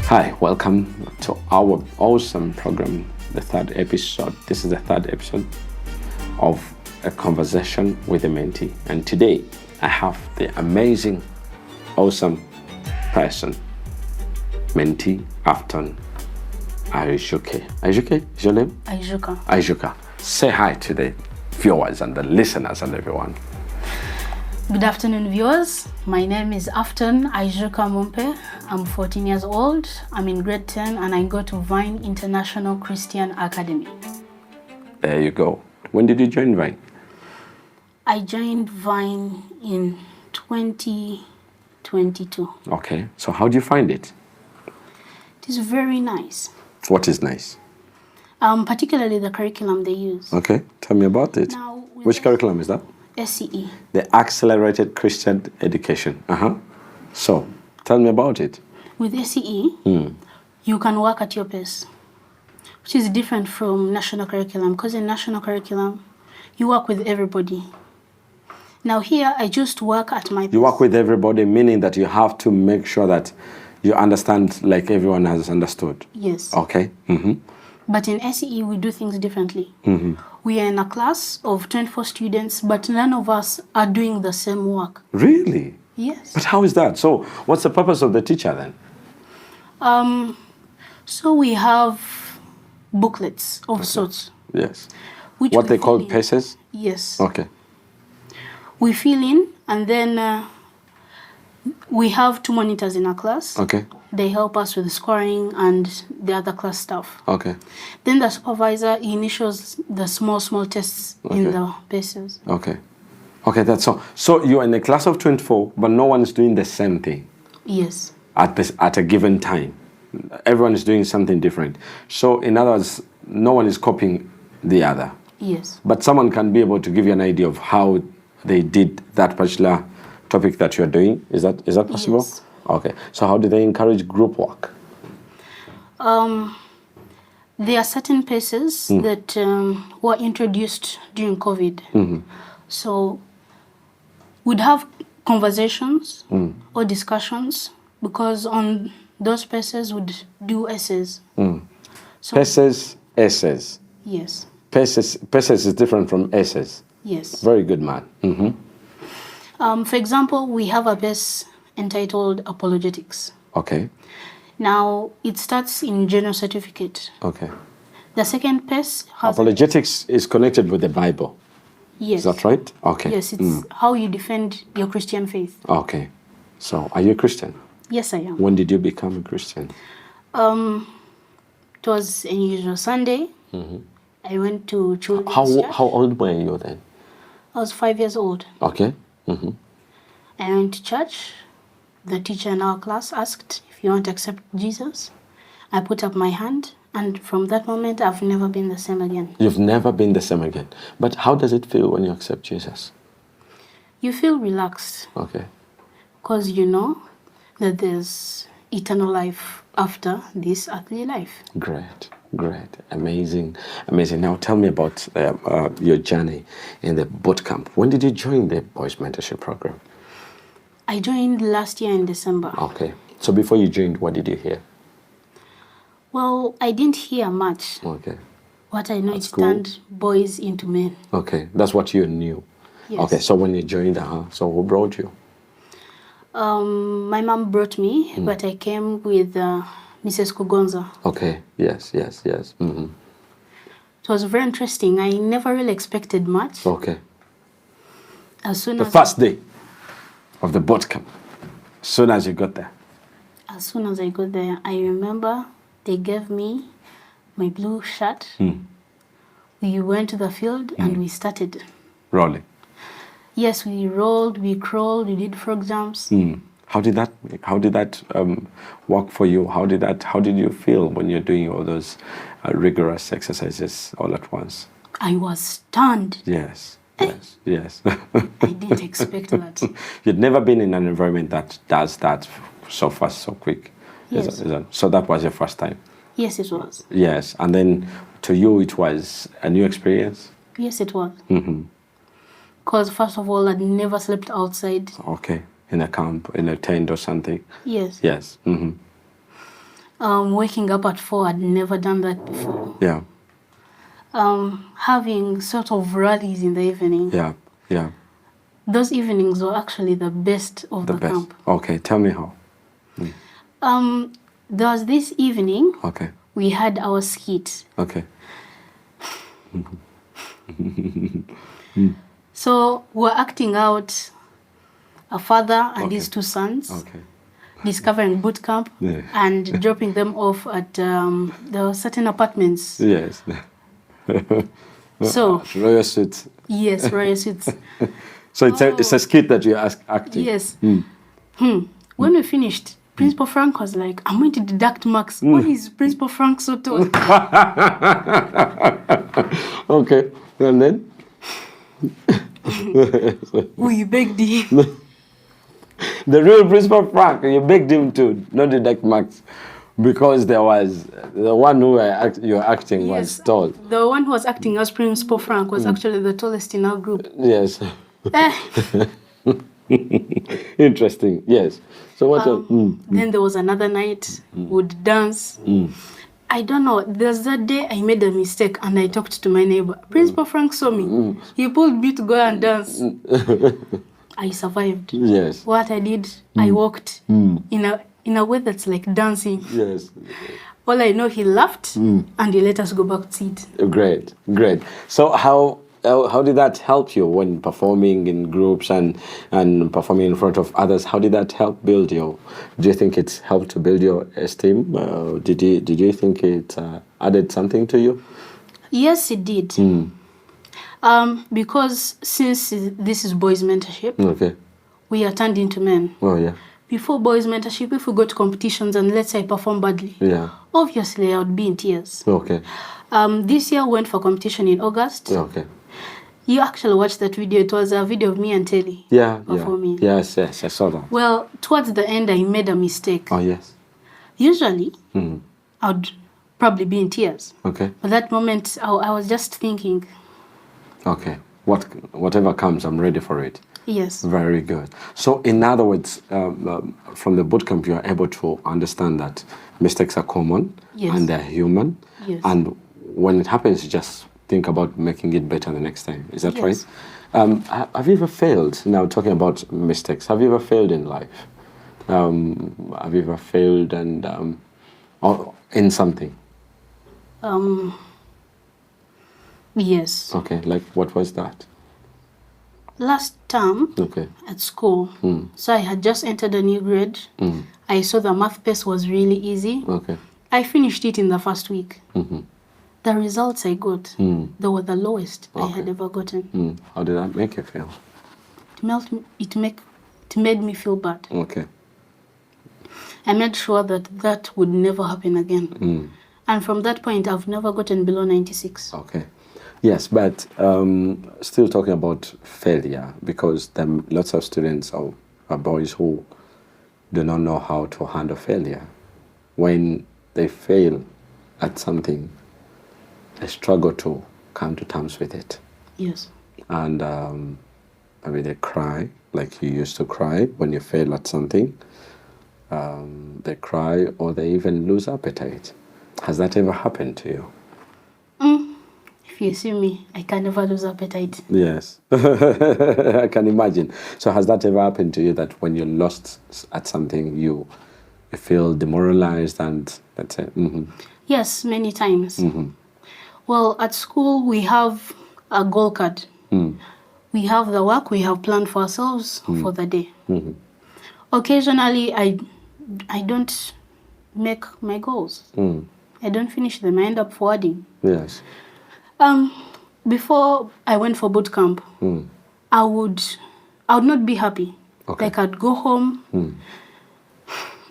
Hi, welcome to our awesome program, the third episode. This is the third episode of a conversation with a mentee. And today I have the amazing, awesome person, mentee Afton. Ayijuka. Ayijuka is your name? Ayijuka. Ayijuka. Say hi to the viewers and the listeners and everyone. Good afternoon, viewers. My name is Afton Ayijuka Mumpe. I'm 14 years old. I'm in grade 10 and I go to Vine International Christian Academy. There you go. When did you join Vine? I joined Vine in 2022. Okay. So how do you find it? It is very nice. What is nice? Particularly the curriculum they use. Okay. Tell me about it. Now, Which curriculum is that? SCE. The Accelerated Christian Education. So, tell me about it. With SCE, you can work at your pace, which is different from national curriculum, because in national curriculum, you work with everybody. Now here, I just work at my pace. You work with everybody, meaning that you have to make sure that you understand like everyone has understood. Yes. Okay. But in SCE, we do things differently. We are in a class of 24 students, but none of us are doing the same work. Really? Yes. But how is that? So, what's the purpose of the teacher then? So we have booklets of sorts. Yes. Which What we they call fill in. paces? Yes. Okay. We fill in, and then we have 2 monitors in our class. Okay. They help us with scoring and the other class stuff. Okay. Then the supervisor initials the small tests in the paces. Okay. Okay, that's all. So you're in a class of 24, but no one is doing the same thing Yes. at a given time. Everyone is doing something different. So in other words, no one is copying the other. Yes. But someone can be able to give you an idea of how they did that particular topic that you're doing. Is that possible? Yes. Okay. So how do they encourage group work? There are certain paces that were introduced during COVID. So we'd have conversations or discussions, because on those paces we'd do essays. So, Paces, essays. yes. Paces is different from essays. Yes. Very good, man. For example, we have a pace entitled Apologetics. Okay. Now, it starts in General Certificate. Okay. The second pace has... Apologetics is connected with the Bible. Yes. Is that right? Okay. Yes, it's how you defend your Christian faith. Okay. So, are you a Christian? Yes, I am. When did you become a Christian? It was an usual Sunday. I went to children's church. How old were you then? I was 5 years old. Okay. I went to church. The teacher in our class asked if you want to accept Jesus. I put up my hand, and from that moment, I've never been the same again. You've never been the same again. But how does it feel when you accept Jesus? You feel relaxed, Okay. because you know that there's eternal life after this earthly life. Great. Amazing. Now tell me about your journey in the boot camp. When did you join the boys mentorship program? I joined last year in December. Okay. So before you joined, what did you hear? Well, I didn't hear much. Okay. What I know is cool. turned boys into men. Okay. That's what you knew. Yes. Okay. So when you joined, so who brought you? My mom brought me, but I came with Mrs. Kugonza. Okay. Yes. It was very interesting. I never really expected much. Okay. As soon The as first day of the boot camp, as soon as you got there. As soon as I got there, I remember they gave me my blue shirt. We went to the field and we started. Rolling. Yes, we rolled, we crawled, we did frog jumps. How did that work for you? How did you feel when you're doing all those rigorous exercises all at once? I was stunned. Yes. I didn't expect that. You'd never been in an environment that does that so fast, so quick. Yes. So that was your first time? Yes, it was. Yes. And then to you, it was a new experience? Yes, it was. Because first of all, I'd never slept outside. Okay. In a camp, in a tent or something? Yes. Yes. Waking up at 4, I'd never done that before. Yeah. Having sort of rallies in the evening. Yeah. Yeah. Those evenings were actually the best of the best. camp. Okay, tell me how. There was this evening. Okay. We had our skit. Okay. So we're acting out a father and his 2 sons. Okay. Discovering boot camp and dropping them off at there were certain apartments. Yes. So Royal Suits. yes, Royal Suits. So it's a skit that you're acting. Yes. When we finished, Principal Frank was like, "I'm going to deduct marks." Why is Principal Frank so tall? Okay, and then We begged him. the real Principal Frank, you begged him to not deduct marks because there was the one who you're acting was tall. The one who was acting as Principal Frank was actually the tallest in our group. Yes. Interesting. Yes. So what? Then there was another night. Would dance. I don't know. There's that day I made a mistake and I talked to my neighbor. Principal Frank saw me. He pulled me to go and dance. I survived. Yes. What I did, I walked in a way that's like dancing. Yes. All I know, he laughed and he let us go back to seat. Great, great. So how did that help you when performing in groups and performing in front of others? How did that help build your? Do you think it's helped to build your esteem? Did you think it added something to you? Yes, it did. Because since this is boys' mentorship, Okay. we are turned into men. Oh yeah. Before boys' mentorship, if we go to competitions and let's say I perform badly, Yeah. obviously I would be in tears. Okay. This year we went for competition in August. Okay. You actually watched that video. It was a video of me and Telly performing. Yeah. Yes, I saw that. Well, towards the end, I made a mistake. Oh yes. Usually, I would probably be in tears. Okay. But that moment, I was just thinking. Okay. Whatever comes, I'm ready for it. Yes. Very good. So, in other words, from the bootcamp, you are able to understand that mistakes are common and they're human. Yes. And when it happens, you just think about making it better the next time. Is that right? Have you ever failed? Now, talking about mistakes, have you ever failed in life? Have you ever failed or in something? Yes. Okay, like what was that? Last term at school, so I had just entered a new grade. I saw the math pace was really easy. Okay. I finished it in the first week. The results I got, they were the lowest I had ever gotten. How did that make you feel? It made me feel bad. Okay. I made sure that would never happen again. And from that point, I've never gotten below 96. Okay. Yes, but still talking about failure, because there are lots of students or boys who do not know how to handle failure. When they fail at something, they struggle to come to terms with it. Yes. And maybe they cry, like you used to cry when you fail at something. They cry or they even lose appetite. Has that ever happened to you? If you see me, I can never lose appetite. Yes, I can imagine. So has that ever happened to you that when you're lost at something, you feel demoralized and that's it? Yes, many times. Well, at school, we have a goal card. We have the work we have planned for ourselves for the day. Occasionally, I don't make my goals. I don't finish them. I end up forwarding. Yes. Before I went for boot camp, I would not be happy. Okay. Like I'd go home,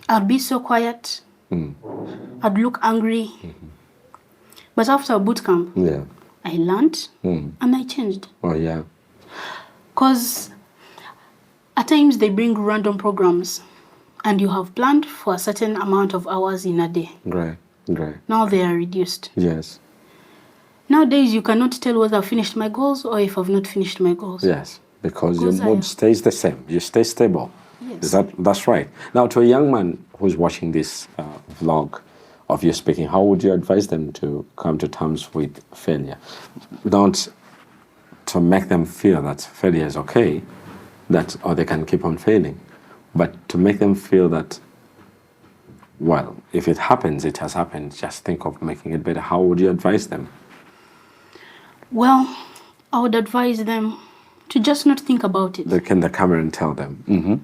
I'd be so quiet, I'd look angry. But after boot camp, I learned and I changed. Oh yeah. Because at times they bring random programs and you have planned for a certain amount of hours in a day. Great. Now they are reduced. Yes. Nowadays, you cannot tell whether I've finished my goals or if I've not finished my goals. Yes, because your mood stays the same. You stay stable. Yes. That's right. Now, to a young man who's watching this vlog, of you speaking, how would you advise them to come to terms with failure? Not to make them feel that failure is okay, or they can keep on failing, but to make them feel that, well, if it happens, it has happened. Just think of making it better. How would you advise them? Well, I would advise them to just not think about it. Look in the camera and tell them. Mm-hmm.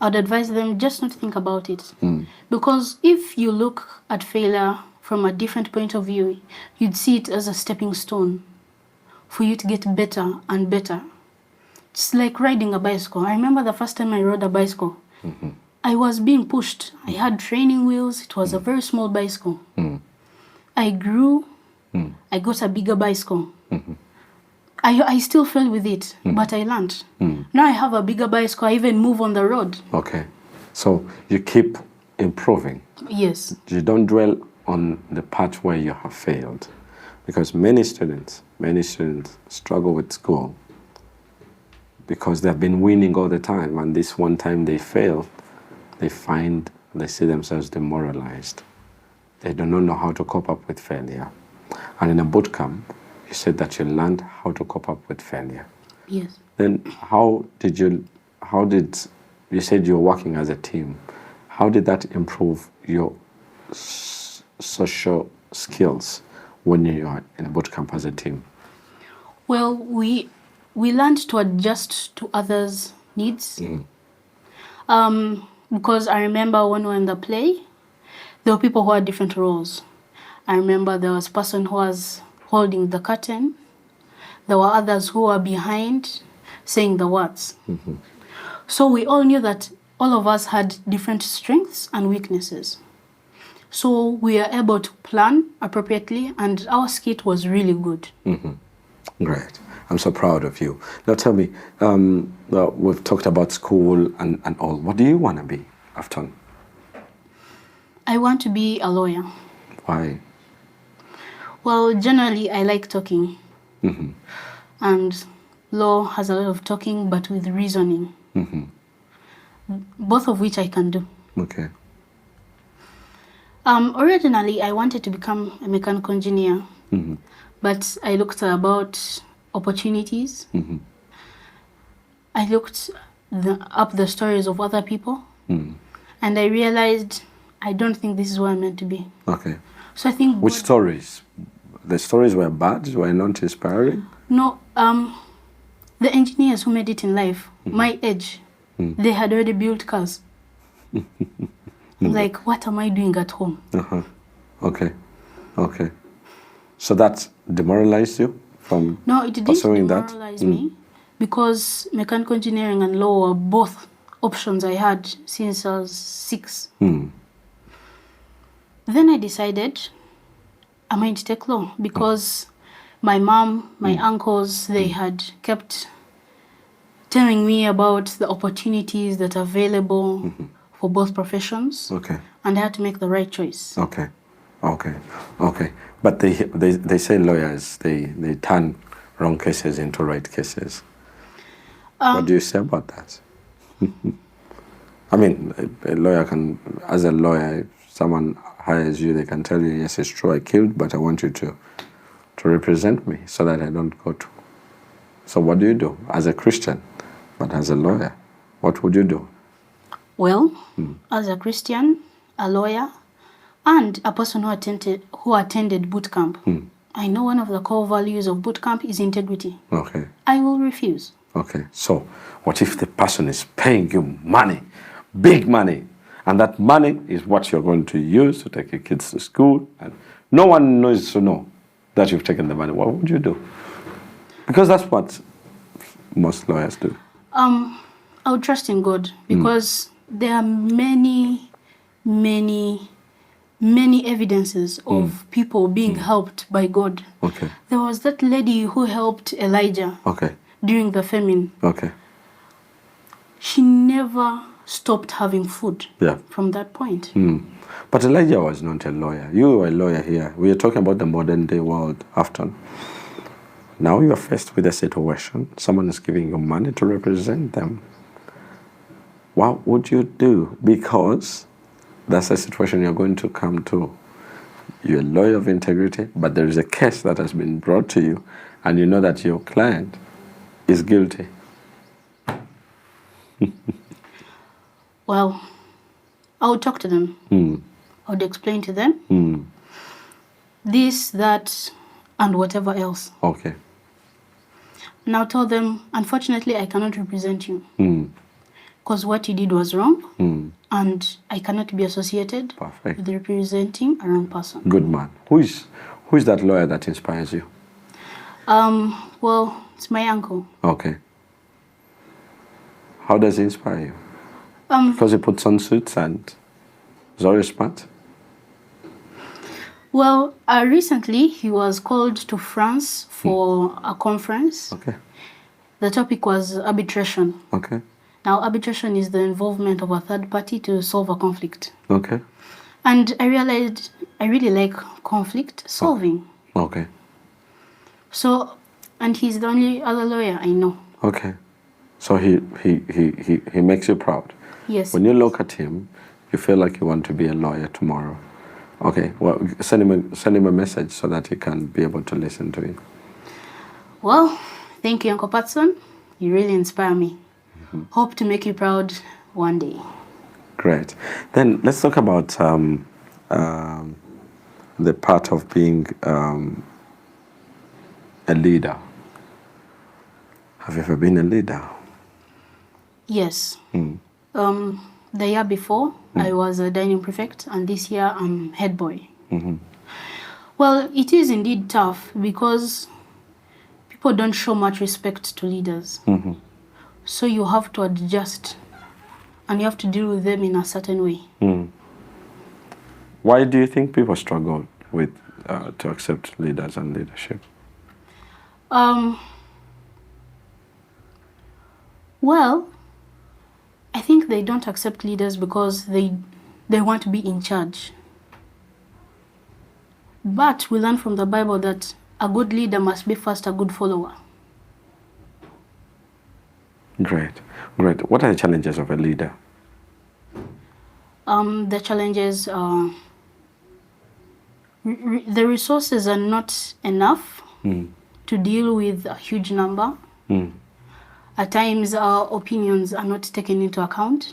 I'd advise them just not think about it. Because if you look at failure from a different point of view, you'd see it as a stepping stone for you to get better and better. It's like riding a bicycle. I remember the first time I rode a bicycle. I was being pushed. I had training wheels. It was a very small bicycle. I grew. I got a bigger bicycle. I still fell with it, but I learned. Now I have a bigger bicycle. I even move on the road. Okay. So you keep improving. Yes. You don't dwell on the part where you have failed. Because many students struggle with school because they've been winning all the time, and this one time they fail, they see themselves demoralized. They do not know how to cope up with failure. And in a boot camp, you said that you learned how to cope up with failure. Yes. Then you said you were working as a team. How did that improve your social skills when you are in a boot camp as a team? Well, we learned to adjust to others' needs. Because I remember when we were in the play, there were people who had different roles. I remember there was a person who was holding the curtain. There were others who were behind saying the words. So we all knew that all of us had different strengths and weaknesses. So we are able to plan appropriately, and our skit was really good. Great. I'm so proud of you. Now tell me, we've talked about school and all. What do you want to be, Afton? I want to be a lawyer. Why? Well, generally, I like talking. And law has a lot of talking, but with reasoning. Both of which I can do. Okay. Originally, I wanted to become a mechanical engineer. But I looked about opportunities. I looked up the stories of other people. And I realized I don't think this is where I'm meant to be. Okay. So I think... Which stories? The stories were bad, were not inspiring? No, the engineers who made it in life, my age, they had already built cars. Like, what am I doing at home? Okay. So that demoralized you from No, it didn't pursuing demoralize me, because mechanical engineering and law were both options I had since I was 6. Then I decided I might take law, because my mom, my uncles, they had kept telling me about the opportunities that are available for both professions. Okay. And I had to make the right choice. Okay. But they say lawyers, they turn wrong cases into right cases. What do you say about that? I mean, a lawyer can, as a lawyer, if someone hires you, they can tell you, yes, it's true, I killed, but I want you to represent me so that I don't go to. So what do you do as a Christian, but as a lawyer? What would you do? Well, as a Christian, a lawyer, and a person who attended boot camp, I know one of the core values of boot camp is integrity. Okay. I will refuse. Okay. So what if the person is paying you money, big money, and that money is what you're going to use to take your kids to school, and no one knows to know that you've taken the money? What would you do? Because that's what most lawyers do. I would trust in God, because there are many evidences of people being helped by God. Okay. There was that lady who helped Elijah during the famine. Okay. She never stopped having food from that point. But Elijah was not a lawyer. You were a lawyer here. We are talking about the modern day world, Afton. Now you are faced with a situation. Someone is giving you money to represent them. What would you do? Because that's a situation you're going to come to. you're a lawyer of integrity, but there is a case that has been brought to you, and you know that your client is guilty. Well, I would talk to them. I would explain to them this, that, and whatever else. Okay. And I'll tell them, unfortunately, I cannot represent you. Because what you did was wrong, and I cannot be associated with representing a wrong person. Good man. Who is that lawyer that inspires you? Well, it's my uncle. Okay. How does he inspire you? Because he puts on suits and is always smart? Well, recently he was called to France for a conference. Okay. The topic was arbitration. Okay. Now, arbitration is the involvement of a third party to solve a conflict. Okay. And I realized I really like conflict solving. Okay. So, and he's the only other lawyer I know. Okay. So he makes you proud. Yes. When you look at him, you feel like you want to be a lawyer tomorrow. Okay. Well, send him a message so that he can be able to listen to you. Well, thank you, Uncle Patson. You really inspire me. Hope to make you proud one day. Great. Then let's talk about the part of being a leader. Have you ever been a leader? Yes. The year before, I was a dining prefect, and this year I'm head boy. Well, it is indeed tough because people don't show much respect to leaders. So you have to adjust, and you have to deal with them in a certain way. Why do you think people struggle with to accept leaders and leadership? Well, I think they don't accept leaders because they want to be in charge. But we learn from the Bible that a good leader must be first a good follower. Great. What are the challenges of a leader? The challenges are the resources are not enough to deal with a huge number. At times, our opinions are not taken into account.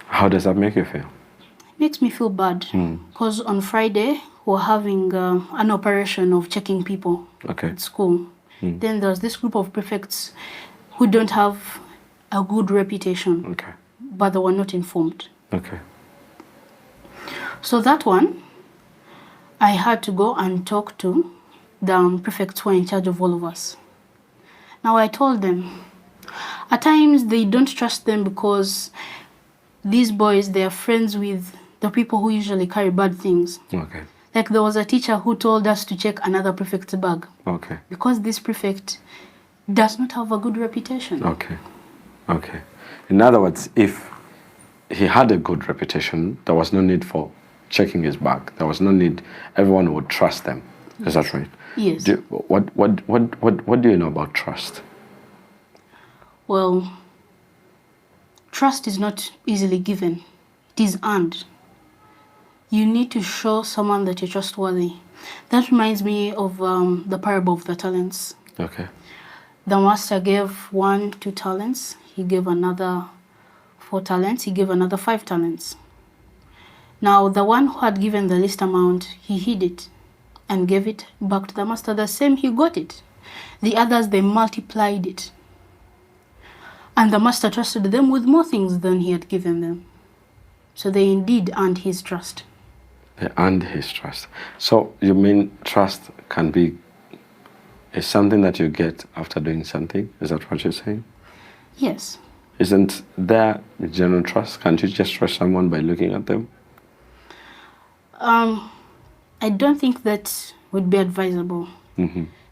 How does that make you feel? It makes me feel bad because on Friday we're having an operation of checking people at school. Then there's this group of prefects who don't have a good reputation, but they were not informed. So that one, I had to go and talk to the prefects who are in charge of all of us. Now I told them, at times they don't trust them because these boys, they are friends with the people who usually carry bad things. Like there was a teacher who told us to check another prefect's bag. Because this prefect does not have a good reputation. In other words, if he had a good reputation, there was no need for checking his bag. There was no need. Everyone would trust them. Is that right? Yes. What do you know about trust? Well, trust is not easily given. It is earned. You need to show someone that you're trustworthy. That reminds me of the parable of the talents. The master gave one 2 talents. He gave another 4 talents. He gave another 5 talents. Now, the one who had given the least amount, he hid it and gave it back to the master the same he got it. The others, they multiplied it. And the master trusted them with more things than he had given them. So they indeed earned his trust. They earned his trust. So you mean trust can be is something that you get after doing something? Is that what you're saying? Yes. Isn't there general trust? Can't you just trust someone by looking at them? I don't think that would be advisable.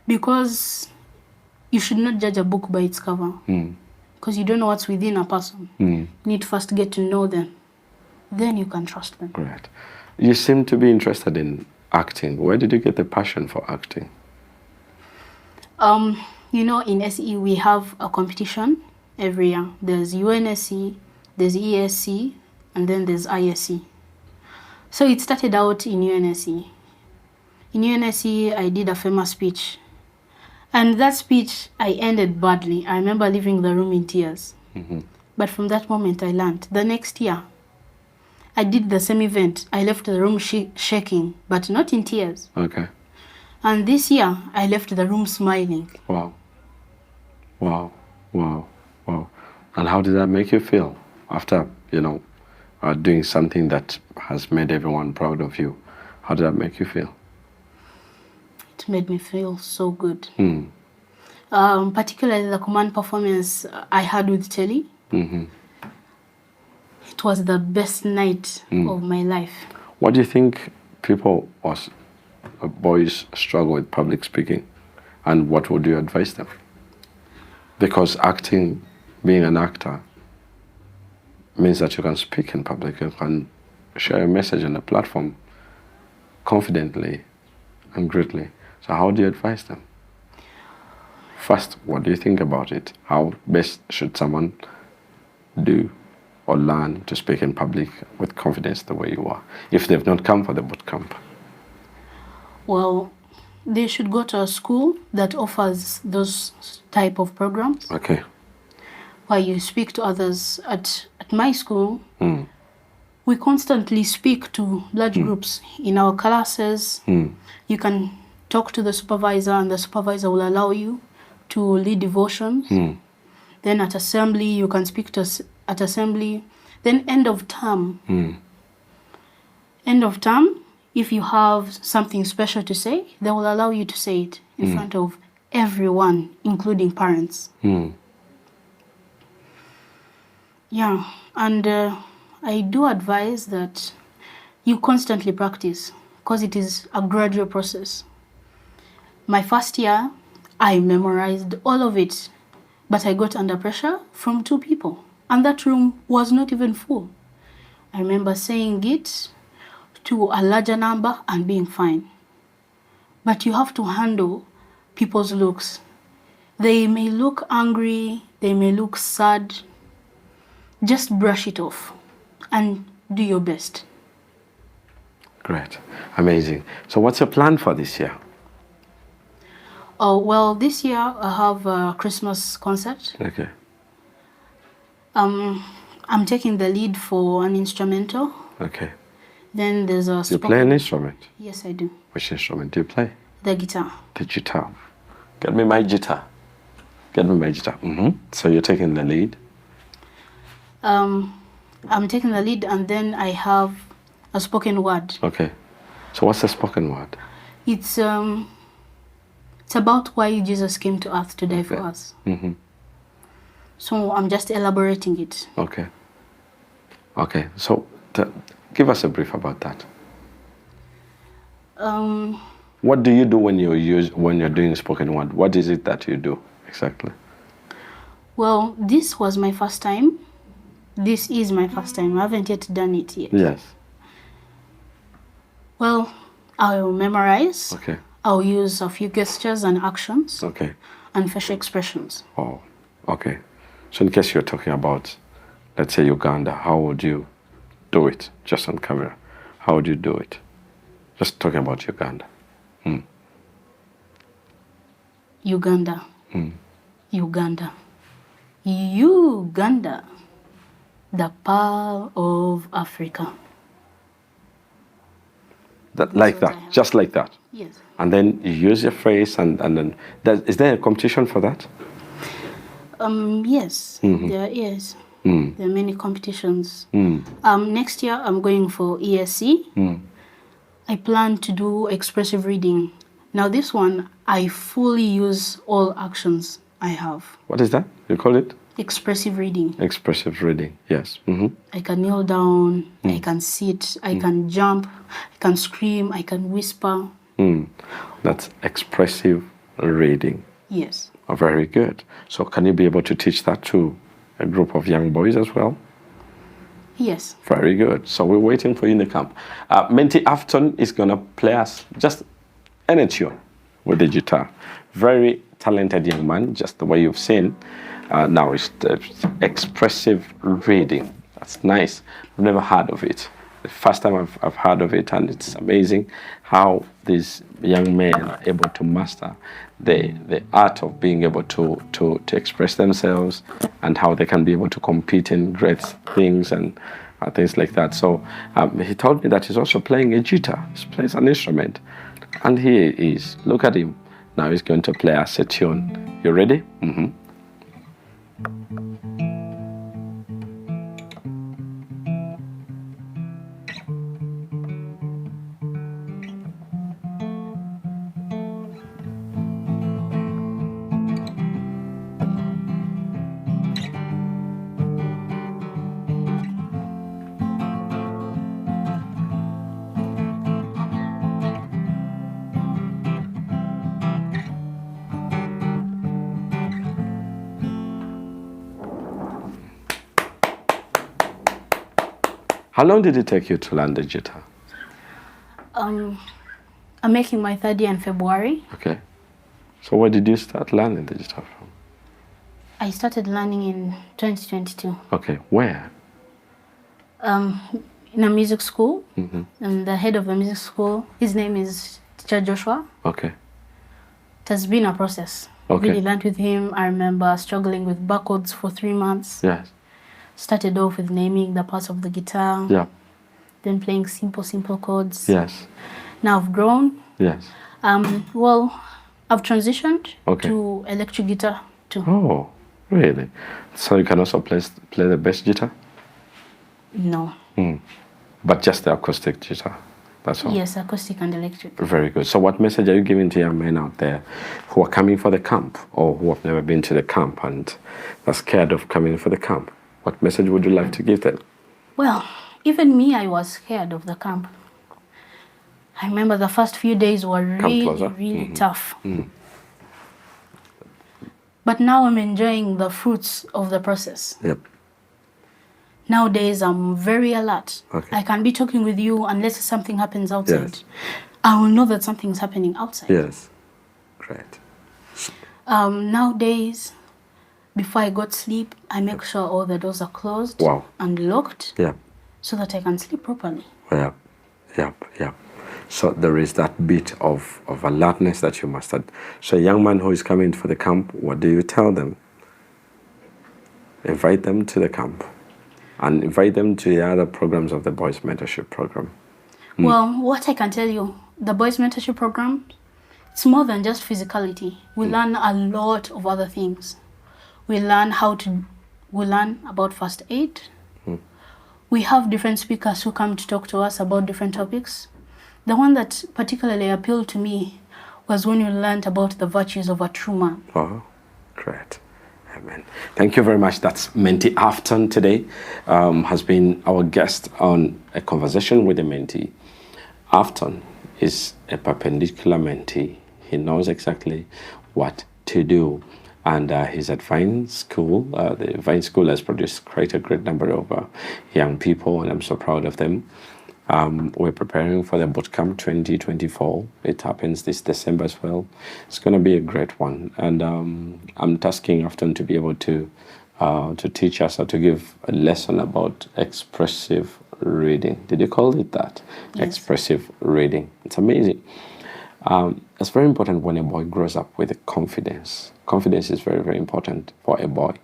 Because you should not judge a book by its cover. Because you don't know what's within a person. You need to first get to know them. Then you can trust them. Great. You seem to be interested in acting. Where did you get the passion for acting? You know, in SE we have a competition every year. There's UNSC, there's ESC, and then there's ISC. So it started out in UNSC. In UNSC, I did a famous speech. And that speech, I ended badly. I remember leaving the room in tears. But from that moment, I learned. The next year, I did the same event. I left the room shaking, but not in tears. Okay. And this year, I left the room smiling. Wow. Wow. Wow. Wow. And how did that make you feel after, doing something that has made everyone proud of you? How did that make you feel? It made me feel so good. Particularly the command performance I had with Telly. It was the best night of my life. What do you think people or boys struggle with public speaking? And what would you advise them? Because acting, being an actor, means that you can speak in public, you can share a message on a platform confidently and greatly. So how do you advise them? First, what do you think about it? How best should someone do or learn to speak in public with confidence the way you are, if they've not come for the boot camp? Well, they should go to a school that offers those type of programs. Okay. Where you speak to others. At my school, we constantly speak to large groups in our classes. You can talk to the supervisor, and the supervisor will allow you to lead devotions. Then at assembly, you can speak to at assembly. Then end of term. End of term, if you have something special to say, they will allow you to say it in front of everyone, including parents. Yeah, and I do advise that you constantly practice, because it is a gradual process. My first year, I memorized all of it, but I got under pressure from 2 people, and that room was not even full. I remember saying it to a larger number and being fine. But you have to handle people's looks. They may look angry, they may look sad. Just brush it off and do your best. Great. Amazing. So what's your plan for this year? Oh, well, this year I have a Christmas concert. Okay. I'm taking the lead for an instrumental. Okay. Then there's a You play an instrument? Yes, I do. Which instrument do you play? The guitar. The guitar. Get me my guitar. Get me my guitar. So you're taking the lead? I'm taking the lead, and then I have a spoken word. Okay. So what's the spoken word? It's about why Jesus came to earth to die for us. So I'm just elaborating it. Okay. Okay. So give us a brief about that. What do you do when you're doing spoken word? What is it that you do exactly? Well, this was my first time. This is my first time. I haven't yet done it yet. Yes. Well, I'll memorize. Okay. I'll use a few gestures and actions. Okay. And facial expressions. Oh, okay. So in case you're talking about, let's say, Uganda, how would you do it just on camera? How would you do it? Just talking about Uganda. Uganda. Uganda. Uganda. The pearl of Africa. Like that, just like that. Yes. And then you use your phrase, and then is there a competition for that? Yes, there is. There are many competitions. Next year I'm going for ESC. I plan to do expressive reading. Now this one, I fully use all actions I have. What is that? You call it? Expressive reading. Expressive reading, yes. I can kneel down, I can sit, I can jump, I can scream, I can whisper. That's expressive reading. Yes. Oh, very good. So can you be able to teach that to a group of young boys as well? Yes. Very good. So we're waiting for you in the camp. Mentee Afton is going to play us just any tune with the guitar. Very talented young man, just the way you've seen. Now it's expressive reading. That's nice. I've never heard of it. the first time I've heard of it, and it's amazing how these young men are able to master the art of being able to express themselves, and how they can be able to compete in great things and things like that. So he told me that he's also playing a guitar. He plays an instrument, and here he is. Look at him. Now he's going to play us a tune. You ready? Mm-hmm. How long did it take you to learn the guitar? I'm making my third year in February. Okay. So where did you start learning the guitar from? I started learning in 2022. Okay. Where? In a music school. Mm-hmm. And the head of the music school, his name is Teacher Joshua. Okay. It has been a process. Okay. Really learned with him. I remember struggling with bar chords for 3 months. Yes. Started off with naming the parts of the guitar. Yeah. Then playing simple chords. Yes. Now I've grown. Yes. Well, I've transitioned Okay. to electric guitar too. Oh, really? So you can also play the bass guitar? No. But just the acoustic guitar? That's all? Yes, acoustic and electric. Very good. So what message are you giving to young men out there who are coming for the camp, or who have never been to the camp and are scared of coming for the camp? What message would you like to give them? Well, even me, I was scared of the camp. I remember the first few days were really tough. But now I'm enjoying the fruits of the process. Yep. Nowadays, I'm very alert. Okay. I can be talking with you unless something happens outside. Yes. I will know that something's happening outside. Yes. Great. Nowadays, before I go to sleep, I make sure all the doors are closed and locked, so that I can sleep properly. Yep. So there is that bit of alertness that you must have. So a young man who is coming for the camp, what do you tell them? Invite them to the camp, and invite them to the other programs of the Boys Mentorship Program. Well, what I can tell you, the Boys Mentorship Program, it's more than just physicality. We learn a lot of other things. We learn about first aid. We have different speakers who come to talk to us about different topics. The one that particularly appealed to me was when we learned about the virtues of a true man. Oh, great. Amen. Thank you very much. That's Mentee Afton today, has been our guest on a conversation with the Mentee. Afton is a perpendicular Mentee. He knows exactly what to do. And he's at Vine School. The Vine School has produced quite a great number of young people, and I'm so proud of them. We're preparing for the Bootcamp 2024. It happens this December as well. It's going to be a great one. And I'm tasking Afton to be able to teach us or to give a lesson about expressive reading. Did you call it that? Yes. Expressive reading. It's amazing. It's very important when a boy grows up with confidence. Confidence is very, very important for a boy.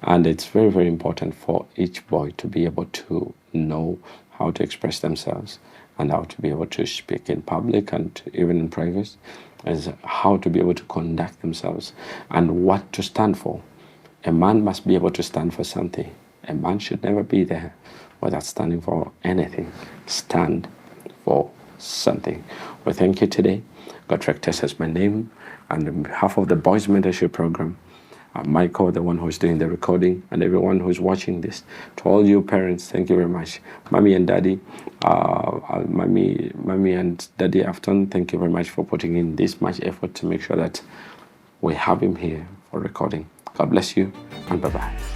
And it's very, very important for each boy to be able to know how to express themselves and how to be able to speak in public and even in private, as how to be able to conduct themselves and what to stand for. A man must be able to stand for something. A man should never be there without standing for anything. Stand for something. Well, thank you today. Godric Tess is my name, and on behalf of the Boys Mentorship Program, Michael, the one who's doing the recording, and everyone who's watching this. To all you parents, thank you very much. Mommy and Daddy, Mommy and Daddy Afton, thank you very much for putting in this much effort to make sure that we have him here for recording. God bless you, and bye-bye.